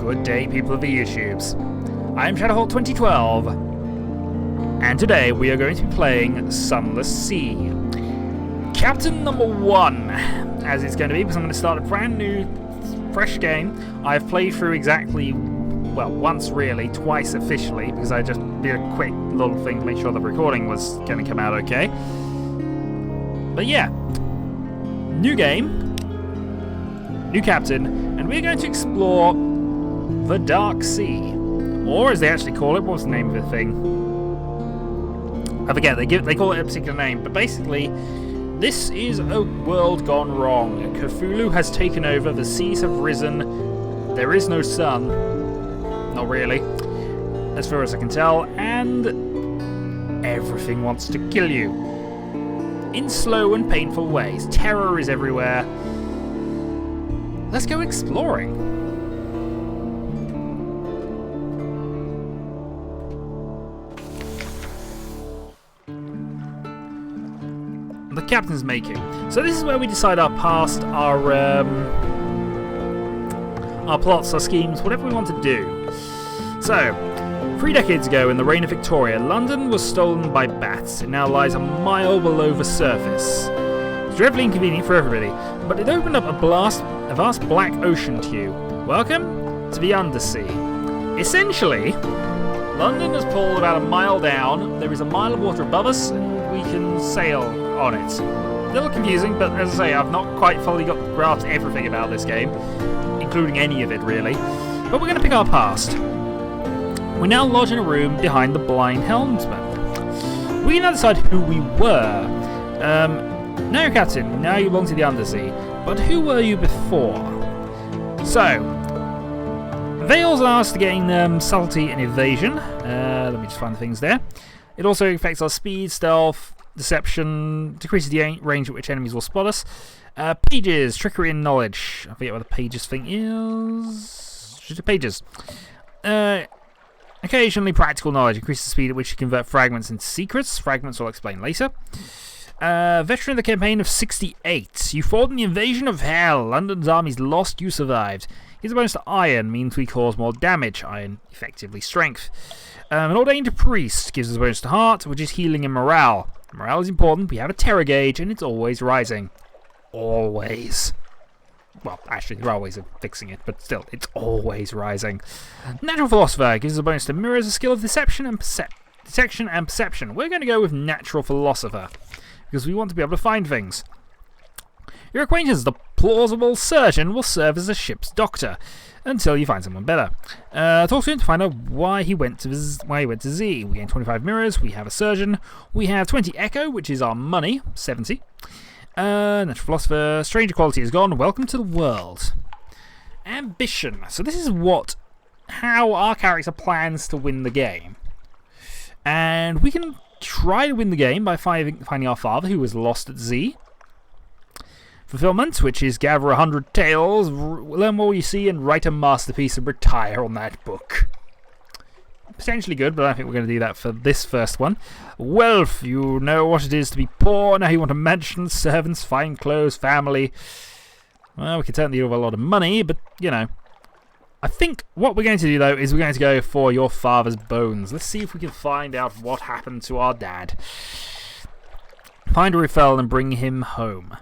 Good day, people of the YouTubes. I am Shadowhawk 2012, and today we are going to be playing Sunless Sea. Captain number 1, as it's going to be, because I'm going to start a brand new, fresh game. I've played through exactly, well, once really, twice officially, because I just did a quick little thing to make sure the recording was going to come out okay. But yeah, new game, new captain, and we're going to explore the Dark Sea. Or as they actually call it, what's the name of the thing? I forget, they call it a particular name, but basically, this is a world gone wrong. Cthulhu has taken over, the seas have risen, there is no sun. Not really, as far as I can tell, and everything wants to kill you. In slow and painful ways. Terror is everywhere. Let's go exploring. The captain's making. So this is where we decide our past, our plots, our schemes, whatever we want to do. So, 3 decades ago, in the reign of Victoria, London was stolen by bats. It now lies a mile below the surface. It's dreadfully inconvenient for everybody, but it opened up a vast black ocean to you. Welcome to the undersea. Essentially, London is pulled about a mile down, there is a mile of water above us, and we can sail on it. A little confusing, but as I say, I've not quite fully got grasped everything about this game, including any of it really. But we're going to pick our past. We're now lodged in a room behind the blind helmsman. We can now decide who we were. Now you're captain, now you belong to the undersea, but who were you before? So, Veils allow us to gain subtlety and evasion. Let me just find the things there. It also affects our speed, stealth, deception, decreases the range at which enemies will spot us. Pages, trickery and knowledge. I forget what the pages thing is. Pages. Occasionally practical knowledge, increases the speed at which you convert fragments into secrets. Fragments I'll explain later. Veteran of the campaign of 68. You fought in the invasion of hell. London's armies lost, you survived. Here's a bonus to iron, means we cause more damage. Iron, effectively strength. An ordained priest gives us a bonus to heart, which is healing and morale. Morale is important, we have a terror gauge, and it's always rising. Always. Well, actually, there are ways of fixing it, but still, it's always rising. Natural Philosopher gives us a bonus to mirrors, a skill of detection and perception. We're going to go with Natural Philosopher, because we want to be able to find things. Your acquaintance, the plausible surgeon, will serve as a ship's doctor until you find someone better. Talk to him to find out why he went to Z. We gain 25 mirrors, we have a surgeon, we have 20 echo, which is our money, 70. Natural Philosopher, stranger quality is gone, welcome to the world. Ambition. So this is how our character plans to win the game. And we can try to win the game by finding our father, who was lost at Z. Fulfillment, which is gather 100 tales, learn more you see, and write a masterpiece and retire on that book. Potentially good, but I don't think we're going to do that for this first one. Wealth, you know what it is to be poor, now you want a mansion, servants, fine clothes, family. Well, we can certainly do a lot of money, but, you know. I think what we're going to do, though, is we're going to go for your father's bones. Let's see if we can find out what happened to our dad. Find where he fell and bring him home.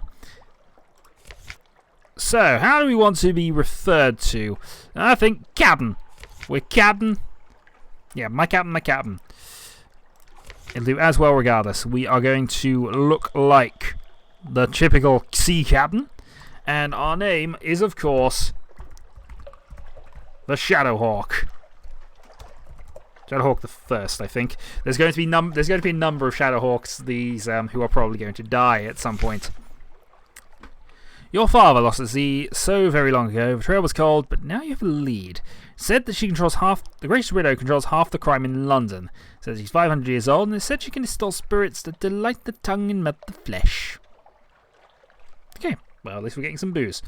So, how do we want to be referred to? I think Captain. We're Captain. Yeah, my Captain. It'll do as well regardless. We are going to look like the typical sea captain. And our name is, of course, the Shadowhawk. Shadowhawk the First, I think. There's going to be a number of Shadowhawks, who are probably going to die at some point. Your father lost at sea so very long ago. The trail was cold, but now you have a lead. Said that the Gracious Widow controls half the crime in London. Says she's 500 years old, and it said she can distill spirits that delight the tongue and melt the flesh. Okay, well, at least we're getting some booze.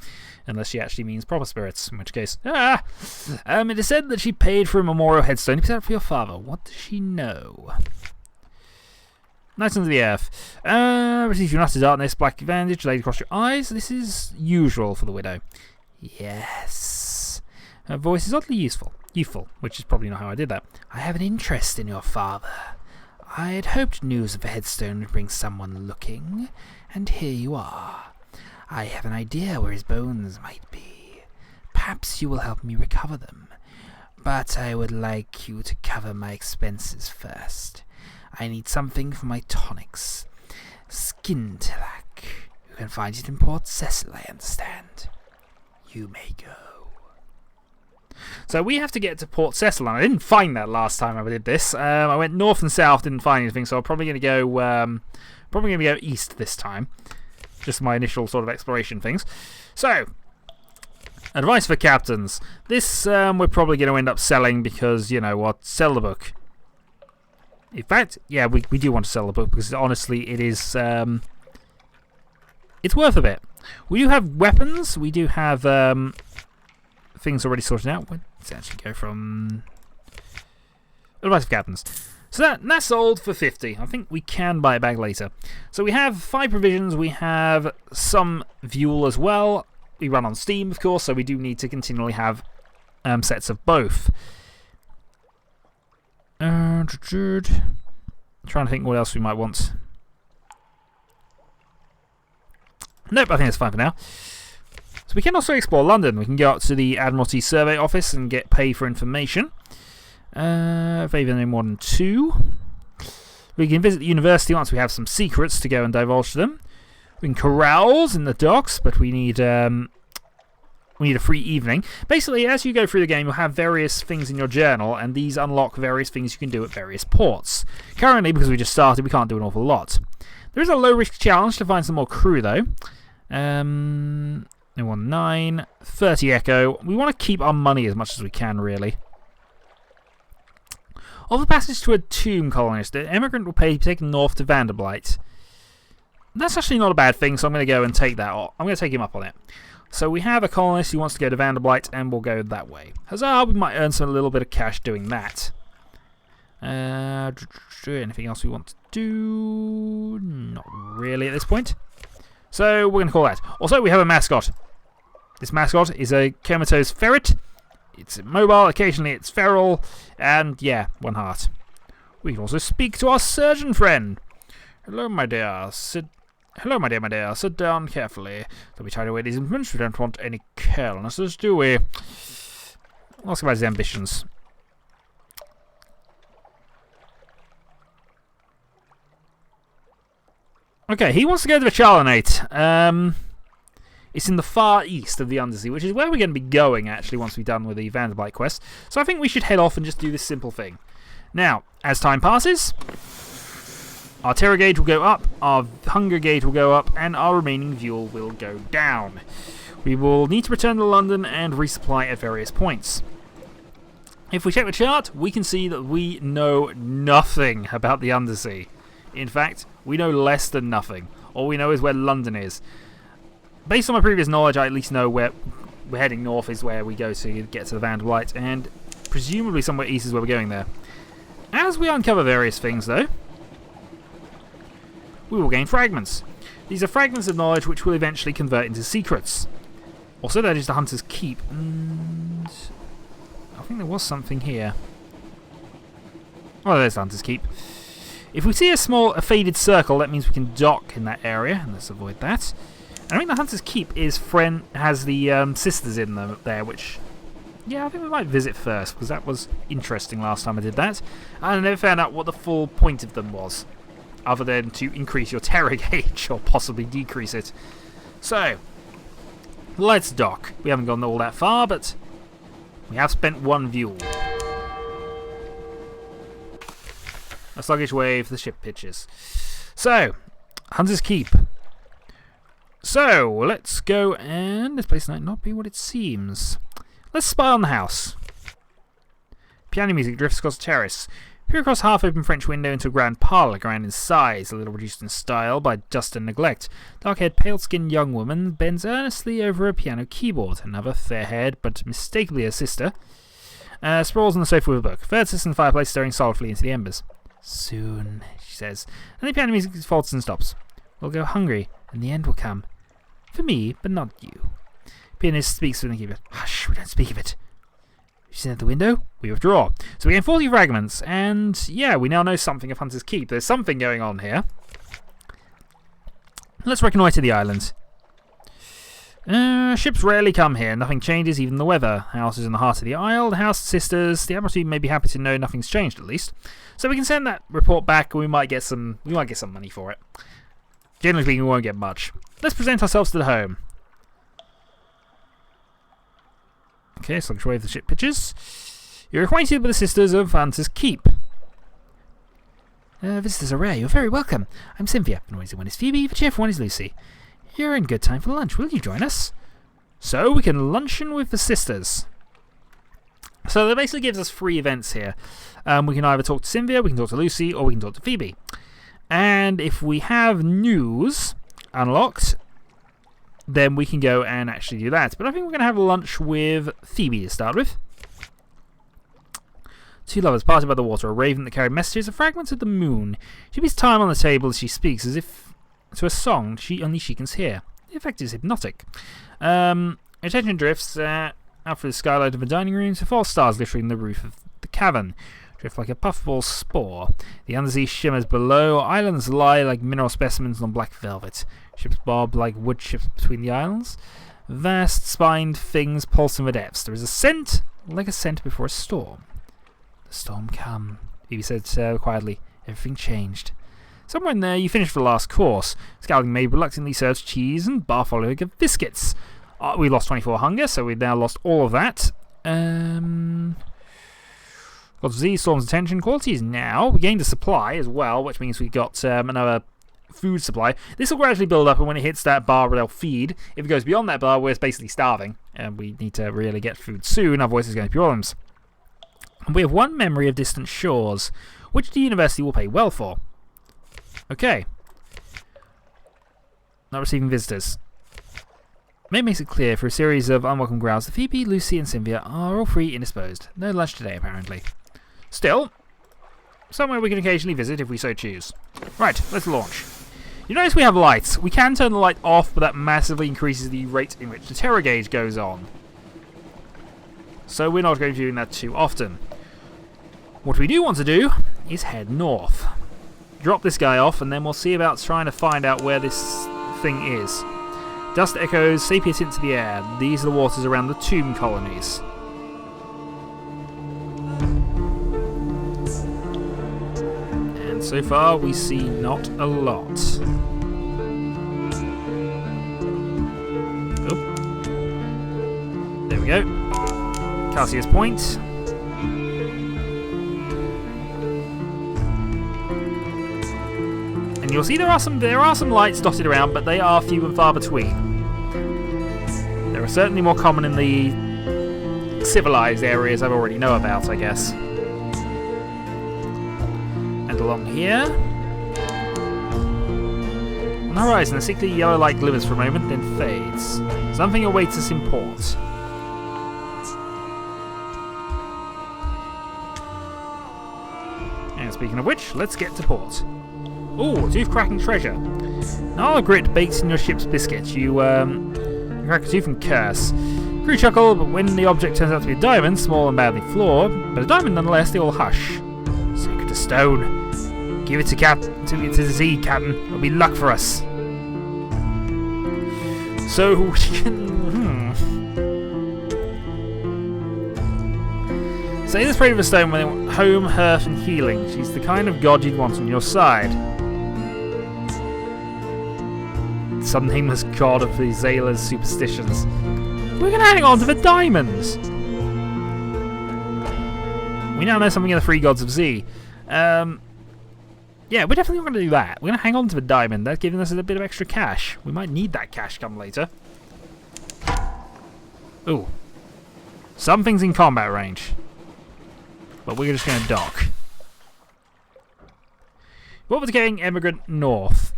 Unless she actually means proper spirits, in which case... it is said that she paid for a memorial headstone to put out for your father. What does she know? Nice under the earth. Receives you utter darkness, black bandage laid across your eyes. This is usual for the widow. Yes. Her voice is oddly youthful, which is probably not how I did that. I have an interest in your father. I had hoped news of a headstone would bring someone looking, and here you are. I have an idea where his bones might be. Perhaps you will help me recover them. But I would like you to cover my expenses first. I need something for my tonics. Skin tillac. You can find it in Port Cecil, I understand. You may go. So we have to get to Port Cecil, and I didn't find that last time I did this. I went north and south, didn't find anything, so I'm probably going to go east this time. Just my initial sort of exploration things. So, advice for captains. This we're probably going to end up selling because, you know what, sell the book. In fact, yeah, we do want to sell the book because honestly it is, it's worth a bit. We do have weapons, we do have things already sorted out. Let's actually go from advice for captains. So that's sold for 50. I think we can buy it back later. So we have 5 provisions, we have some fuel as well. We run on Steam, of course, so we do need to continually have sets of both. Trying to think what else we might want. Nope, I think that's fine for now. So we can also explore London. We can go up to the Admiralty Survey Office and get pay for information. Favor no more than 2. We can visit the university once we have some secrets to go and divulge to them. We can carouse in the docks, but we need a free evening. Basically, as you go through the game, you'll have various things in your journal, and these unlock various things you can do at various ports. Currently, because we just started, we can't do an awful lot. There is a low-risk challenge to find some more crew, though. No 9, 30 Echo. We want to keep our money as much as we can, really. Offer passage to a tomb colonist. An emigrant will be taken north to Venderblight. That's actually not a bad thing, so I'm going to go and take that. I'm going to take him up on it. So we have a colonist who wants to go to Venderblight, and we'll go that way. Huzzah, we might earn a little bit of cash doing that. Anything else we want to do? Not really at this point. So we're going to call that. Also, we have a mascot. This mascot is a comatose ferret. It's mobile, occasionally it's feral, and yeah, 1 heart. We can also speak to our surgeon friend. Hello, my dear. Hello, my dear. Sit down carefully. Don't be tied away these implements. We don't want any carelessness, do we? Ask about his ambitions. Okay, he wants to go to the Charlinate. It's in the far east of the Undersea, which is where we're going to be going, actually, once we're done with the Venderblight quest. So I think we should head off and just do this simple thing. Now, as time passes, our terror gauge will go up, our hunger gauge will go up, and our remaining fuel will go down. We will need to return to London and resupply at various points. If we check the chart, we can see that we know nothing about the Undersea. In fact, we know less than nothing. All we know is where London is. Based on my previous knowledge, I at least know where we're heading north is where we go to get to the Venderblight, and presumably somewhere east is where we're going there. As we uncover various things, though, we will gain fragments. These are fragments of knowledge which will eventually convert into secrets. Also, that is the Hunter's Keep, and I think there was something here. Oh, there's the Hunter's Keep. If we see a faded circle, that means we can dock in that area, and let's avoid that. I think the Hunter's Keep has the sisters in there, which, yeah, I think we might visit first, because that was interesting last time I did that. And I never found out what the full point of them was, other than to increase your terror gauge, or possibly decrease it. So, let's dock. We haven't gone all that far, but we have spent 1 fuel. A sluggish wave, the ship pitches. So, Hunter's Keep. So, let's go, and this place might not be what it seems. Let's spy on the house. Piano music drifts across the terrace. Peer across half-open French window into a grand parlour, grand in size, a little reduced in style by dust and neglect. Dark-haired, pale-skinned young woman bends earnestly over a piano keyboard. Another fair-haired, but mistakably her sister, sprawls on the sofa with a book. Third sits in the fireplace, staring sorrowfully into the embers. Soon, she says, and the piano music falters and stops. We'll go hungry, and the end will come. For me, but not you. Pianist speaks through the keyboard. Hush, we don't speak of it. you seen at the window? We withdraw. So we gain 40 fragments, and yeah, we now know something of Hunter's Keep. There's something going on here. Let's reconnoitre the island. Ships rarely come here. Nothing changes, even the weather. House is in the heart of the isle. The House Sisters. The Admiralty may be happy to know nothing's changed, at least. So we can send that report back, and we might get some money for it. Generally speaking, we won't get much. Let's present ourselves to the home. Okay, so let's wave the ship pictures. You're acquainted with the Sisters of Hunter's Keep. Visitors are rare. You're very welcome. I'm Cynthia. The noisy one is Phoebe. The cheerful one is Lucy. You're in good time for lunch. Will you join us? So we can luncheon with the Sisters. So that basically gives us 3 events here. We can either talk to Cynthia, we can talk to Lucy, or we can talk to Phoebe. And if we have news unlocked, then we can go and actually do that. But I think we're going to have lunch with Phoebe to start with. 2 lovers parted by the water. A raven that carried messages of fragments of the moon. She beats time on the table as she speaks, as if to a song only she can hear. The effect is hypnotic. Attention drifts out through the skylight of the dining room to false stars glittering the roof of the cavern. Drift like a puffball spore. The undersea shimmers below. Islands lie like mineral specimens on black velvet. Ships bob like wood ships between the islands. Vast spined things pulse in the depths. There is a scent like a scent before a storm. The storm come, Phoebe said quietly. Everything changed. Somewhere in there, you finished the last course. Scowling maid reluctantly serves cheese and bar following of biscuits. We lost 24 hunger, so we've now lost all of that. Got Z, Storm's attention. Quality is now. We gained a supply as well, which means we got another food supply. This will gradually build up, and when it hits that bar, they'll feed. If it goes beyond that bar, we're basically starving. And we need to really get food soon, otherwise there's going to be problems. And we have 1 memory of distant shores, which the university will pay well for. Okay. Not receiving visitors. May makes it clear through a series of unwelcome growls that Phoebe, Lucy, and Cynthia are all 3 indisposed. No lunch today, apparently. Still, somewhere we can occasionally visit if we so choose. Right, let's launch. You notice we have lights. We can turn the light off, but that massively increases the rate in which the terror gauge goes on. So we're not going to be doing that too often. What we do want to do is head north. Drop this guy off, and then we'll see about trying to find out where this thing is. Dust echoes, sepia tint to the air. These are the waters around the tomb colonies. And so far, we see not a lot. Oh. There we go. Cassius Point. And you'll see there are some lights dotted around, but they are few and far between. There are certainly more common in the civilized areas I already know about, I guess. And along here, on the horizon, a sickly yellow light glimmers for a moment, then fades. Something awaits us in port. And speaking of which, let's get to port. Ooh, tooth cracking treasure. Gnarl grit baked in your ship's biscuit. You crack a tooth and curse. Crew chuckle, but when the object turns out to be a diamond, small and badly flawed, but a diamond nonetheless, they all hush. Sacred to stone. Give it to Z, Captain. It'll be luck for us. So we can. Say this prayer of a stone when they want home, hearth, and healing. She's the kind of god you'd want on your side. Some nameless god of the Zayla's superstitions. We're going to hang on to the diamonds. We now know something of the 3 gods of Z. Yeah, we're definitely not going to do that. We're going to hang on to the diamond. That's giving us a bit of extra cash. We might need that cash come later. Ooh. Something's in combat range. But we're just going to dock. What was getting emigrant north?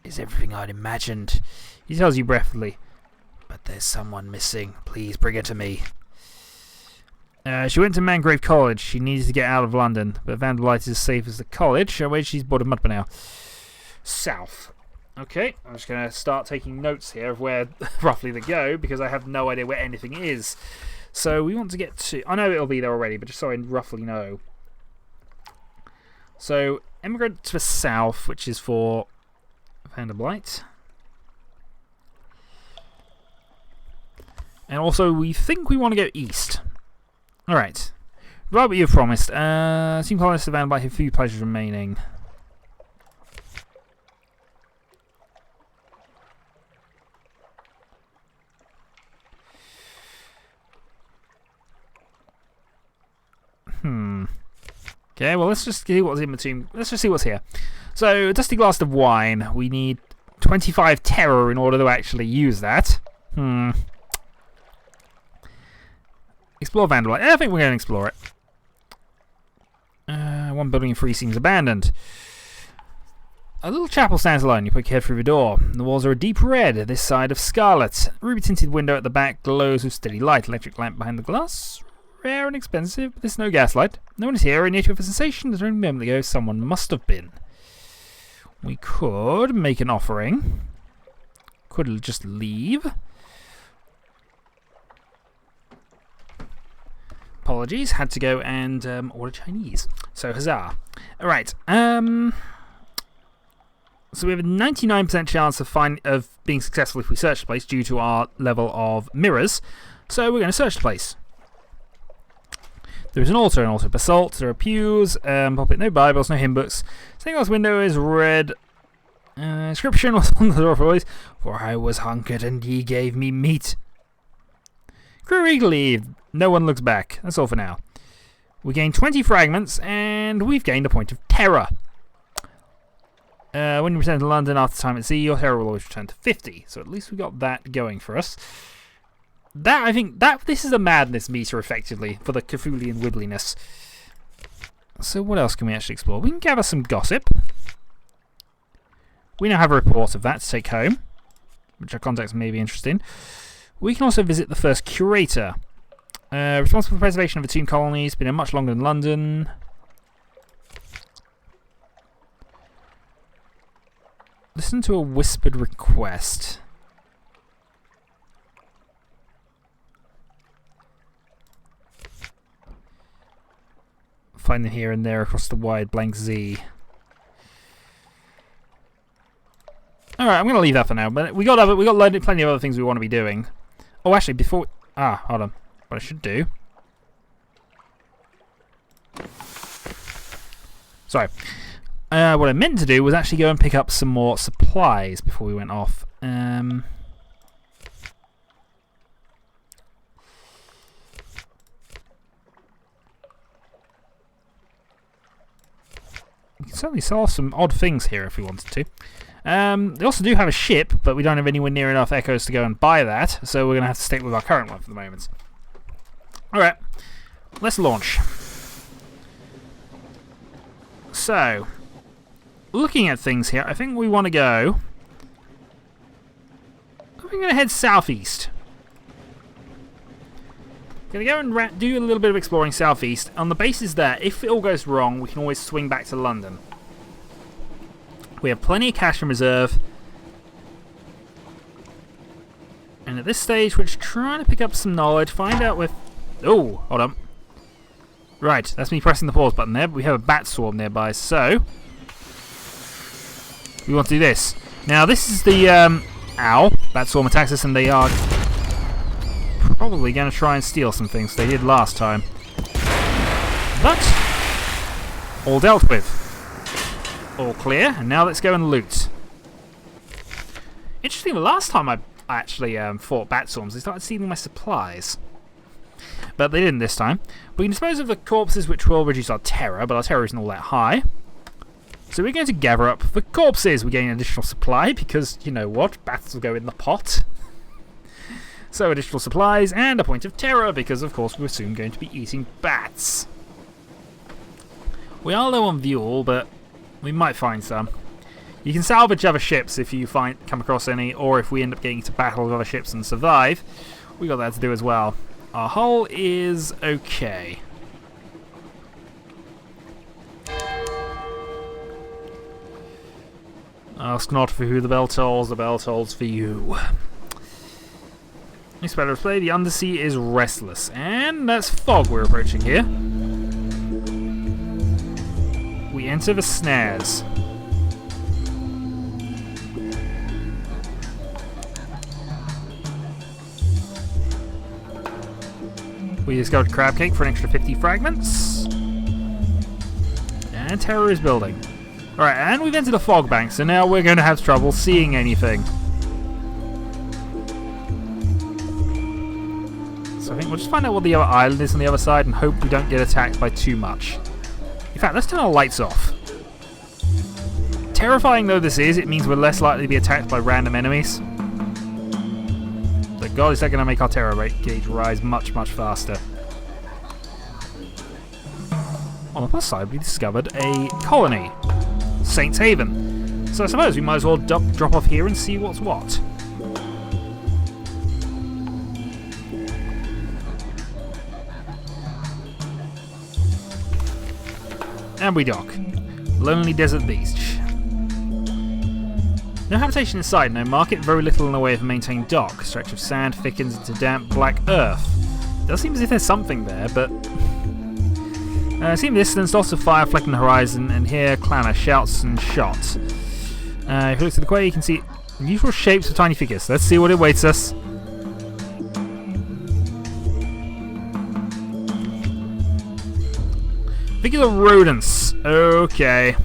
Is everything I'd imagined? He tells you breathlessly. But there's someone missing. Please bring her to me. She went to Mangrave College. She needed to get out of London. But Venderblight is as safe as the college. Wait, she's bored of Mudba now. South. Okay, I'm just going to start taking notes here of where roughly they go, because I have no idea where anything is. So we want to get to... I know it'll be there already, but just so I roughly know. So, emigrate to the south, which is for Venderblight. And also, we think we want to go east. Alright. Right what you've promised. Team colonists of Venderblight have few pleasures remaining. Okay, well, let's just see what's in between. Let's just see what's here. So, a dusty glass of wine. We need 25 terror in order to actually use that. Explore Vanderblight. I think we're going to explore it. One building in 3 seems abandoned. A little chapel stands alone. You poke your head through the door. The walls are a deep red, this side of scarlet. A ruby-tinted window at the back glows with steady light. Electric lamp behind the glass. Rare and expensive, but there's no gaslight. No one is here, and yet you have a sensation that only a moment ago someone must have been. We could make an offering. Could just leave. Apologies, had to go and order Chinese. So, huzzah. Alright, so we have a 99% chance of being successful if we search the place due to our level of mirrors. So we're going to search the place. There's an altar of basalt. There are pews. Pulpit, no Bibles, no hymn books. Stained glass window is red. Inscription was on the door always. For I was hungered and ye gave me meat. Crew eagerly. No one looks back. That's all for now. We gained 20 fragments and we've gained a point of terror. When you return to London after time at sea, your terror will always return to 50. So at least we got that going for us. I think this is a madness meter, effectively, for the Cthulhian wibbliness. So what else can we actually explore? We can gather some gossip. We now have a report of that to take home, which our contacts may be interested in. We can also visit the first curator. Responsible for the preservation of the tomb colonies, been here much longer than London. Listen to a whispered request. Find them here and there across the wide blank Z. Alright, I'm going to leave that for now. But we got plenty of other things we want to be doing. Oh, actually, before... hold on. What I should do... Sorry. What I meant to do was actually go and pick up some more supplies before we went off. We can certainly sell some odd things here if we wanted to. They also do have a ship, but we don't have anywhere near enough echoes to go and buy that, so we're going to have to stick with our current one for the moment. Alright, let's launch. So, looking at things here, I think we want to go... We're going to head southeast. Going to go and do a little bit of exploring southeast. On the basis that if it all goes wrong, we can always swing back to London. We have plenty of cash in reserve. And at this stage, we're just trying to pick up some knowledge, find out with... Oh, hold on. Right, that's me pressing the pause button there, but we have a bat swarm nearby, so... We want to do this. Now, this is the... Ow. Bat swarm attacks us, and they are... probably going to try and steal some things they did last time. But... all dealt with. All clear, and now let's go and loot. Interesting, the last time I actually fought bat swarms, they started stealing my supplies. But they didn't this time. We can dispose of the corpses, which will reduce our terror, but our terror isn't all that high. So we're going to gather up the corpses. We gain additional supply, because, you know what, bats will go in the pot. So additional supplies, and a point of terror, because of course we're soon going to be eating bats. We are low on fuel, but we might find some. You can salvage other ships if you come across any, or if we end up getting to battle with other ships and survive. We got that to do as well. Our hull is okay. Ask not for who the bell tolls for you. Next battle display, the undersea is restless. And that's fog we're approaching here. We enter the snares. We discovered crab cake for an extra 50 fragments. And terror is building. Alright, and we've entered a fog bank, so now we're going to have trouble seeing anything. So I think we'll just find out what the other island is on the other side and hope we don't get attacked by too much. In fact, let's turn our lights off. Terrifying though this is, it means we're less likely to be attacked by random enemies. But God, is that going to make our terror rate gauge rise much, much faster. On the plus side, we discovered a colony. Saint's Haven. So I suppose we might as well drop off here and see what's what. And we dock. Lonely Desert Beach. No habitation inside, no market, very little in the way of a maintained dock. A stretch of sand thickens into damp black earth. It does seem as if there's something there, but... see in the distance, lots of fire flecking the horizon, and here clanner shouts and shots. If you look to the quay, you can see unusual shapes of tiny figures. Let's see what awaits us. Figures of rodents. Okay.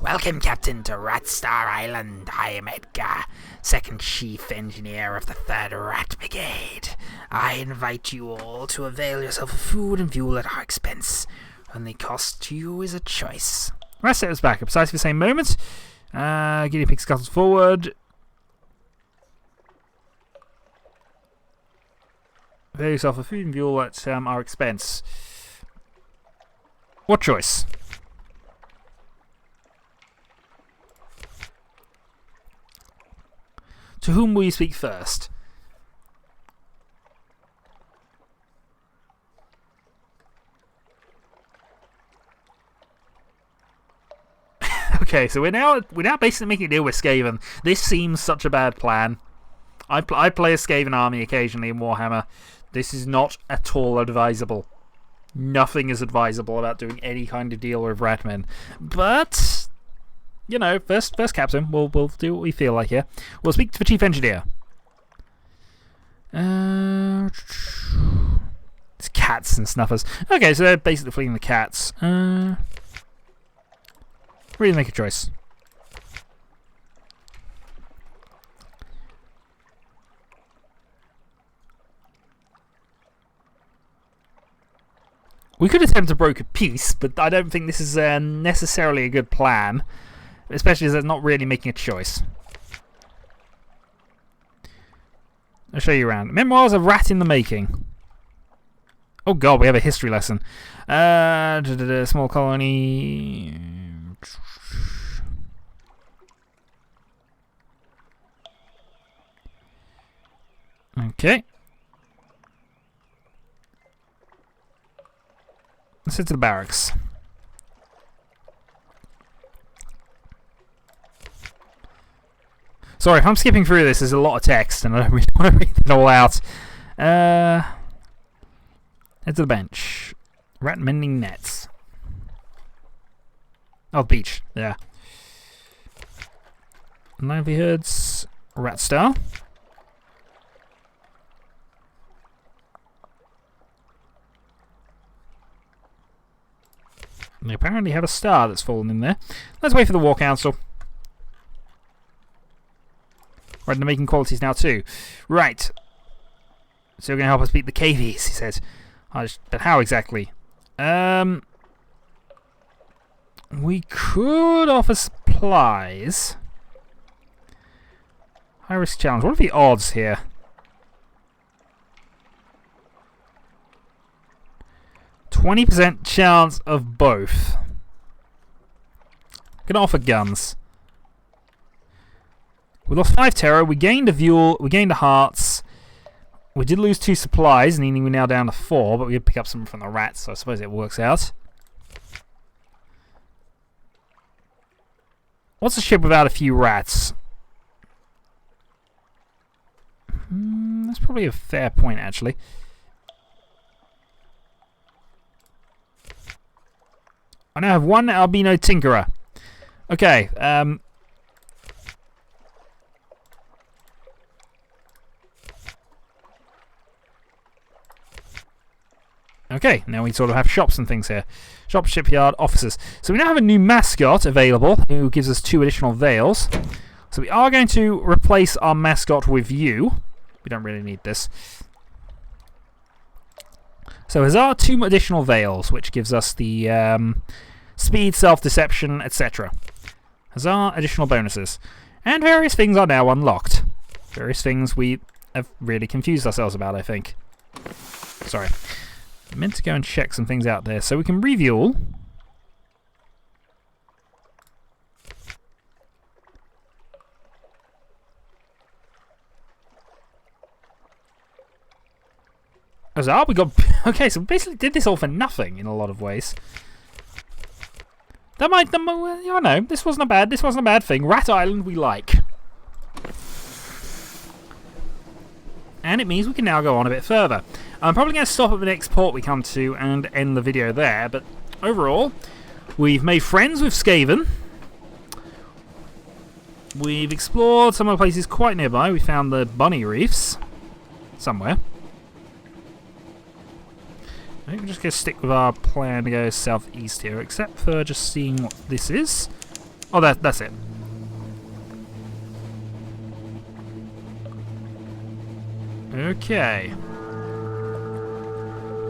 Welcome, Captain, to Ratstar Island. I am Edgar, second chief engineer of the 3rd Rat Brigade. I invite you all to avail yourself of food and fuel at our expense. Only cost to you is a choice. Rat set us back at precisely the same moment. Guinea pig scuttles forward. Avail yourself of food and fuel at our expense. What choice? To whom will you speak first? Okay, so we're now basically making a deal with Skaven. This seems such a bad plan. I play a Skaven army occasionally in Warhammer. This is not at all advisable. Nothing is advisable about doing any kind of deal with Ratmen. But... you know, first captain, we'll do what we feel like here. We'll speak to the chief engineer. It's cats and snuffers. Okay, so they're basically fleeing the cats. Really make a choice. We could attempt to broker peace, but I don't think this is necessarily a good plan. Especially as they're not really making a choice. I'll show you around. Memoirs of Rat in the Making. Oh god, we have a history lesson. Small colony. Okay. Let's head to the barracks. Sorry, if I'm skipping through this, there's a lot of text, and I don't really want to read it all out. Head to the bench. Rat mending nets. Oh, beach. Yeah. Livelihoods. Rat star. They apparently have a star that's fallen in there. Let's wait for the War Council. Right, they're making qualities now too. Right. So you're going to help us beat the KVs, he says. But how exactly? We could offer supplies. High risk challenge. What are the odds here? %20 chance of both. Can offer guns. We lost 5 terror, we gained a fuel, we gained a hearts. We did lose 2 supplies, meaning we're now down to 4, but we did pick up some from the rats, so I suppose it works out. What's a ship without a few rats? That's probably a fair point, actually. I now have one albino tinkerer. Okay, okay, now we sort of have shops and things here. Shop, shipyard, offices. So we now have a new mascot available who gives us 2 additional veils. So we are going to replace our mascot with you. We don't really need this. So here's our 2 additional veils, which gives us the speed, self-deception, etc. Here's our additional bonuses. And various things are now unlocked. Various things we have really confused ourselves about, I think. Sorry. I meant to go and check some things out there. So we can refuel. We got... Okay, so we basically did this all for nothing in a lot of ways. That might... I know, this wasn't a bad thing. Rat Island we like. And it means we can now go on a bit further. I'm probably going to stop at the next port we come to and end the video there, but overall, we've made friends with Skaven. We've explored some of the places quite nearby. We found the bunny reefs somewhere. I think we're just going to stick with our plan to go southeast here, except for just seeing what this is. Oh, that's it. Okay.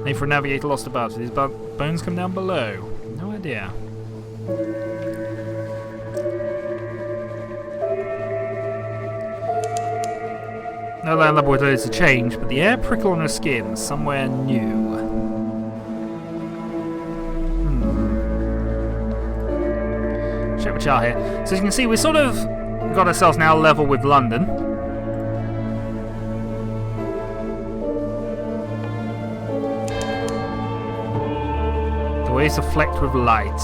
Need for a navigator lost above. So these bones come down below. No idea. No land laboratories to change, but the air prickle on her skin. Somewhere new. Check the chart here. So as you can see, we sort of got ourselves now level with London. The waves reflect with light.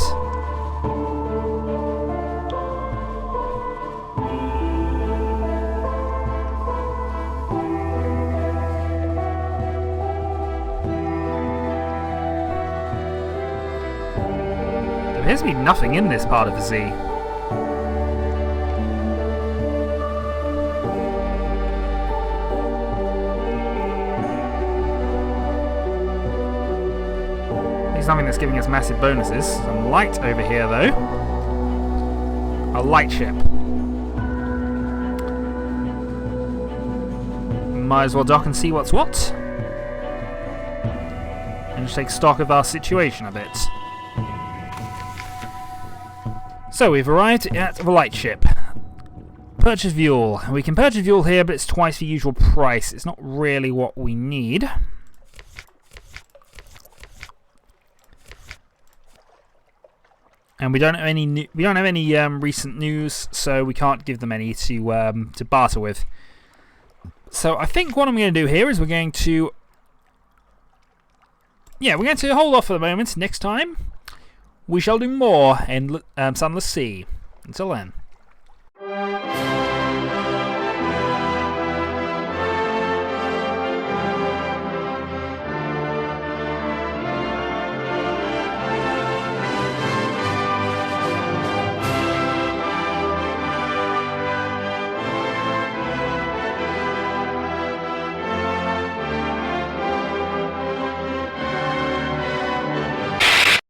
There appears to be nothing in this part of the sea. Something that's giving us massive bonuses. Some light over here, though. A lightship. Might as well dock and see what's what. And just take stock of our situation a bit. So we've arrived at the lightship. Purchase fuel. We can purchase fuel here, but it's twice the usual price. It's not really what we need. And we don't have any recent news, so we can't give them any to barter with. So I think what I'm going to do here is we're going to hold off for the moment. Next time we shall do more in Sunless Sea. Until then.